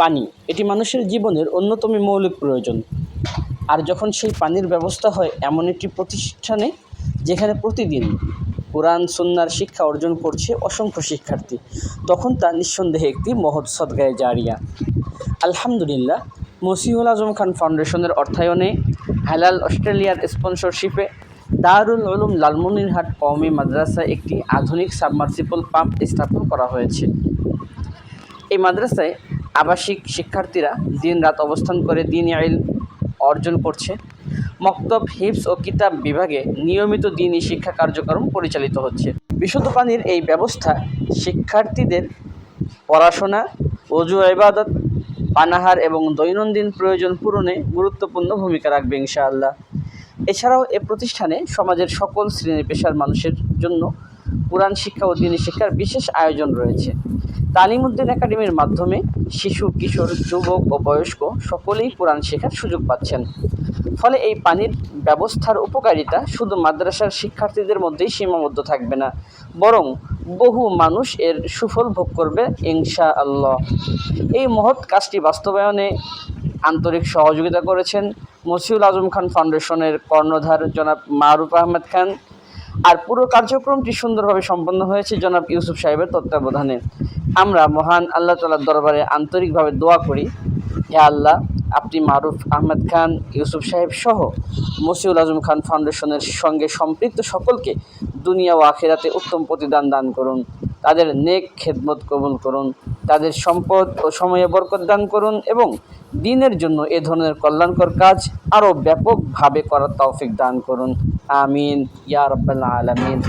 পানি এটি মানুষের জীবনের অন্যতম মৌলিক প্রয়োজন। আর যখন সেই পানির ব্যবস্থা হয় এমন একটি প্রতিষ্ঠানে যেখানে প্রতিদিন কোরআন সুন্নাহর শিক্ষা অর্জন করছে অসংখ্য শিক্ষার্থী, তখন তা নিঃসন্দেহে একটি মহৎ সদকায়ে জারিয়া। আলহামদুলিল্লাহ, মসিহুল আজম খান ফাউন্ডেশনের অর্থায়নে হালাল অস্ট্রেলিয়ার স্পন্সরশিপে দারুল উলুম লালমনিরহাট কওমি মাদ্রাসায় একটি আধুনিক সাবমার্সিবল পাম্প স্থাপন করা হয়েছে। এই মাদ্রাসায় আবাসিক শিক্ষার্থীরা দিনরাত অবস্থান করে দ্বীনি ইলম অর্জন করছে। মক্তব, হিফজ ও কিতাব বিভাগে নিয়মিত দ্বীনি শিক্ষা কার্যক্রম পরিচালিত হচ্ছে। বিশুদ্ধ পানির এই ব্যবস্থা শিক্ষার্থীদের পড়াশোনা, ওযু, ইবাদত, পানাহার এবং দৈনন্দিন প্রয়োজন পূরণে গুরুত্বপূর্ণ ভূমিকা রাখবে ইনশাআল্লাহ। এছাড়াও এ প্রতিষ্ঠানে সমাজের সকল শ্রেণী পেশার মানুষের জন্য কুরআন শিক্ষা ও দ্বীনি শিক্ষার বিশেষ আয়োজন রয়েছে। তালিমউদ্দিন একাডেমির মাধ্যমে শিশু, কিশোর, যুবক ও বয়স্ক সকলেই কুরআন শেখার সুযোগ পাচ্ছেন। ফলে এই পানির ব্যবস্থার উপকারিতা শুধু মাদ্রাসার শিক্ষার্থীদের মধ্যেই সীমাবদ্ধ থাকবে না, বরং বহু মানুষ এর সুফল ভোগ করবে ইনশাআল্লাহ। এই মহৎ কাজটি বাস্তবায়নে আন্তরিক সহযোগিতা করেছেন মসিহুল আজম খান ফাউন্ডেশনের কর্ণধার জনাব মারুফ আহমেদ খান। আর পুরো কার্যক্রমটি সুন্দরভাবে সম্পন্ন হয়েছে জনাব ইউসুফ সাহেবের তত্ত্বাবধানে। আমরা মহান আল্লাহ তাআলার দরবারে আন্তরিকভাবে দোয়া করি, হে আল্লাহ, আপনি মারুফ আহমেদ খান, ইউসুফ সাহেব সহ মসিহুল আজম খান ফাউন্ডেশনের সঙ্গে সম্পৃক্ত সকলকে দুনিয়া ও আখিরাতে উত্তম প্রতিদান দান করুন, তাদের নেক খেদমত কবুল করুন, তাদের সম্পদ ও সময়ে বরকত দান করুন এবং দ্বীনের জন্য এ ধরনের কল্যাণকর কাজ আরও ব্যাপকভাবে করার তৌফিক দান করুন। আমিন ইয়া রাব্বাল আলামিন।